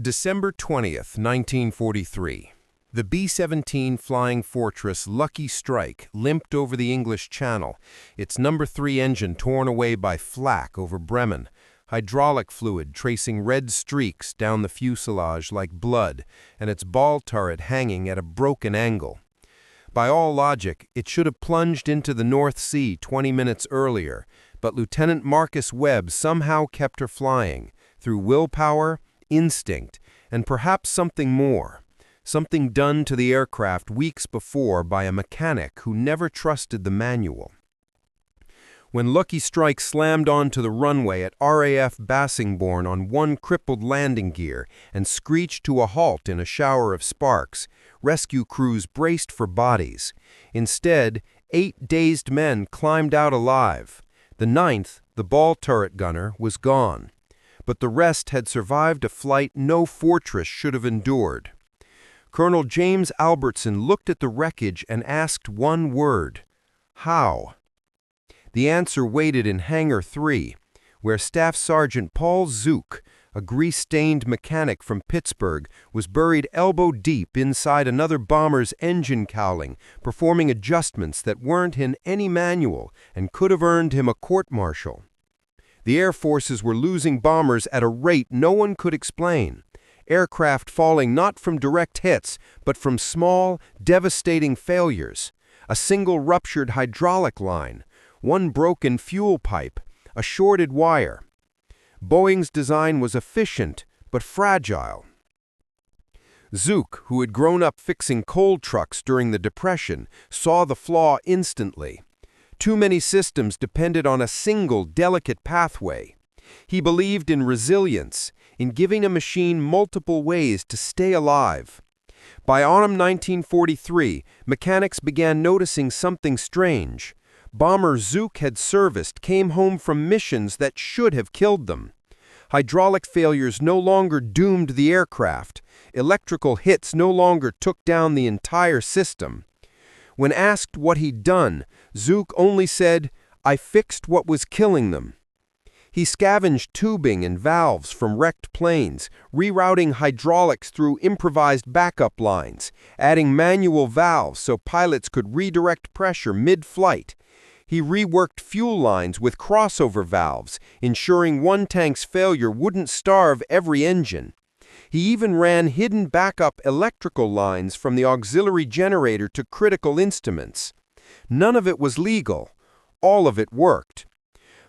December 20th, 1943. The B-17 Flying Fortress Lucky Strike limped over the English Channel, its No. 3 engine torn away by flak over Bremen, hydraulic fluid tracing red streaks down the fuselage like blood, and its ball turret hanging at a broken angle. By all logic, it should have plunged into the North Sea 20 minutes earlier, but Lieutenant Marcus Webb somehow kept her flying, through willpower, instinct, and perhaps something more. Something done to the aircraft weeks before by a mechanic who never trusted the manual. When Lucky Strike slammed onto the runway at RAF Bassingbourn on one crippled landing gear and screeched to a halt in a shower of sparks, rescue crews braced for bodies. Instead, 8 dazed men climbed out alive. The 9th, the ball turret gunner, was gone. But the rest had survived a flight no fortress should have endured. Colonel James Albertson looked at the wreckage and asked one word: how? The answer waited in Hangar 3, where Staff Sergeant Paul Zuk, a grease-stained mechanic from Pittsburgh, was buried elbow-deep inside another bomber's engine cowling, performing adjustments that weren't in any manual and could have earned him a court-martial. The Air Forces were losing bombers at a rate no one could explain, aircraft falling not from direct hits, but from small, devastating failures. A single ruptured hydraulic line, one broken fuel pipe, a shorted wire. Boeing's design was efficient, but fragile. Zuk, who had grown up fixing coal trucks during the Depression, saw the flaw instantly. Too many systems depended on a single, delicate pathway. He believed in resilience, in giving a machine multiple ways to stay alive. By autumn 1943, mechanics began noticing something strange. Bombers Zuk had serviced came home from missions that should have killed them. Hydraulic failures no longer doomed the aircraft. Electrical hits no longer took down the entire system. When asked what he'd done, Zuk only said, "I fixed what was killing them." He scavenged tubing and valves from wrecked planes, rerouting hydraulics through improvised backup lines, adding manual valves so pilots could redirect pressure mid-flight. He reworked fuel lines with crossover valves, ensuring one tank's failure wouldn't starve every engine. He even ran hidden backup electrical lines from the auxiliary generator to critical instruments. None of it was legal. All of it worked.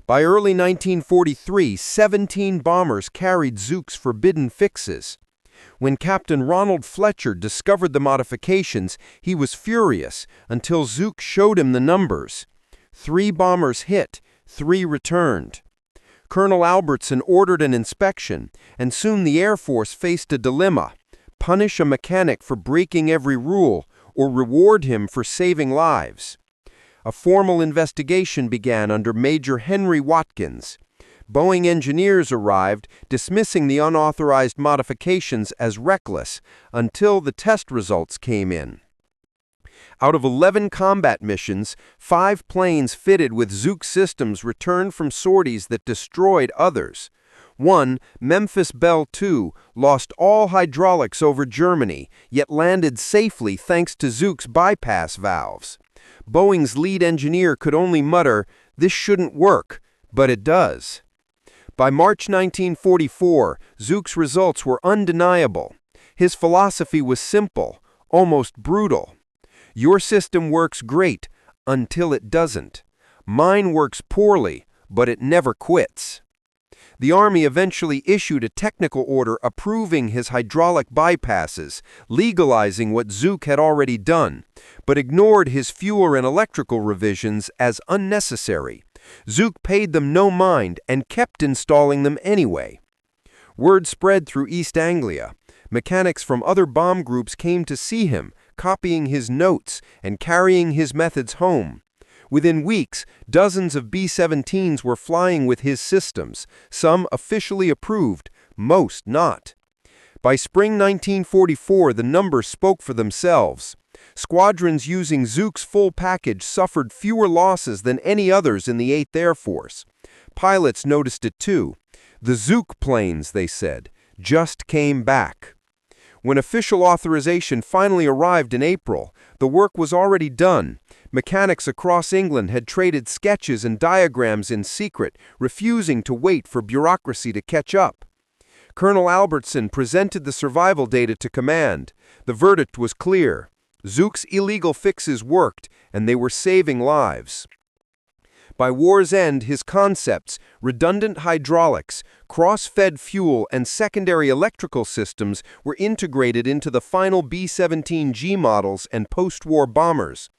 By early 1943, 17 bombers carried Zuk's forbidden fixes. When Captain Ronald Fletcher discovered the modifications, he was furious until Zuk showed him the numbers. 3 bombers hit, 3 returned. Colonel Albertson ordered an inspection, and soon the Air Force faced a dilemma: punish a mechanic for breaking every rule, or reward him for saving lives. A formal investigation began under Major Henry Watkins. Boeing engineers arrived, dismissing the unauthorized modifications as reckless, until the test results came in. Out of 11 combat missions, 5 planes fitted with Zuk systems returned from sorties that destroyed others. One, Memphis Belle II, lost all hydraulics over Germany, yet landed safely thanks to Zuk's bypass valves. Boeing's lead engineer could only mutter, "This shouldn't work," but it does. By March 1944, Zuk's results were undeniable. His philosophy was simple, almost brutal. Your system works great until it doesn't. Mine works poorly, but it never quits. The Army eventually issued a technical order approving his hydraulic bypasses, legalizing what Zuk had already done, but ignored his fuel and electrical revisions as unnecessary. Zuk paid them no mind and kept installing them anyway. Word spread through East Anglia. Mechanics from other bomb groups came to see him, copying his notes and carrying his methods home. Within weeks, dozens of B-17s were flying with his systems, some officially approved, most not. By spring 1944, the numbers spoke for themselves. Squadrons using Zuk's full package suffered fewer losses than any others in the 8th Air Force. Pilots noticed it too. The Zuk planes, they said, just came back. When official authorization finally arrived in April, the work was already done. Mechanics across England had traded sketches and diagrams in secret, refusing to wait for bureaucracy to catch up. Colonel Albertson presented the survival data to command. The verdict was clear. Zuk's illegal fixes worked, and they were saving lives. By war's end, his concepts, redundant hydraulics, cross-fed fuel, and secondary electrical systems were integrated into the final B-17G models and post-war bombers.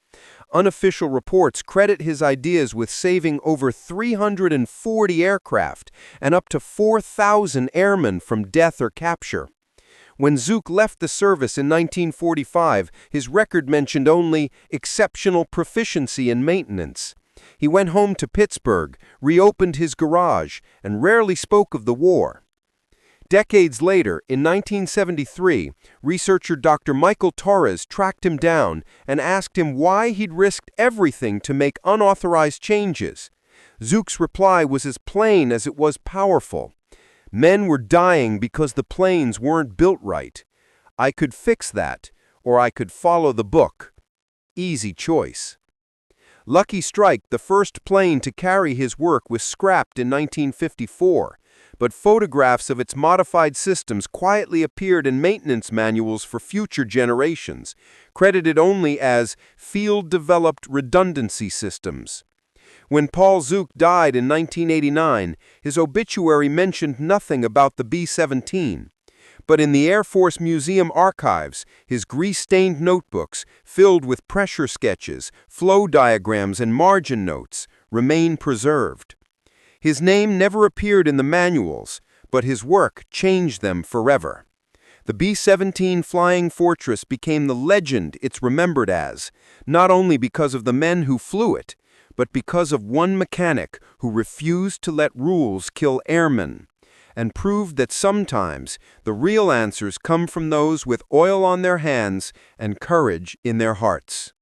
Unofficial reports credit his ideas with saving over 340 aircraft and up to 4,000 airmen from death or capture. When Zuk left the service in 1945, his record mentioned only exceptional proficiency in maintenance. He went home to Pittsburgh, reopened his garage, and rarely spoke of the war. Decades later, in 1973, researcher Dr. Michael Torres tracked him down and asked him why he'd risked everything to make unauthorized changes. Zuk's reply was as plain as it was powerful. Men were dying because the planes weren't built right. I could fix that, or I could follow the book. Easy choice. Lucky Strike, the first plane to carry his work, was scrapped in 1954, but photographs of its modified systems quietly appeared in maintenance manuals for future generations, credited only as field-developed redundancy systems. When Paul Zuk died in 1989, his obituary mentioned nothing about the B-17. But in the Air Force Museum archives, his grease-stained notebooks, filled with pressure sketches, flow diagrams, and margin notes, remain preserved. His name never appeared in the manuals, but his work changed them forever. The B-17 Flying Fortress became the legend it's remembered as, not only because of the men who flew it, but because of one mechanic who refused to let rules kill airmen, and proved that sometimes the real answers come from those with oil on their hands and courage in their hearts.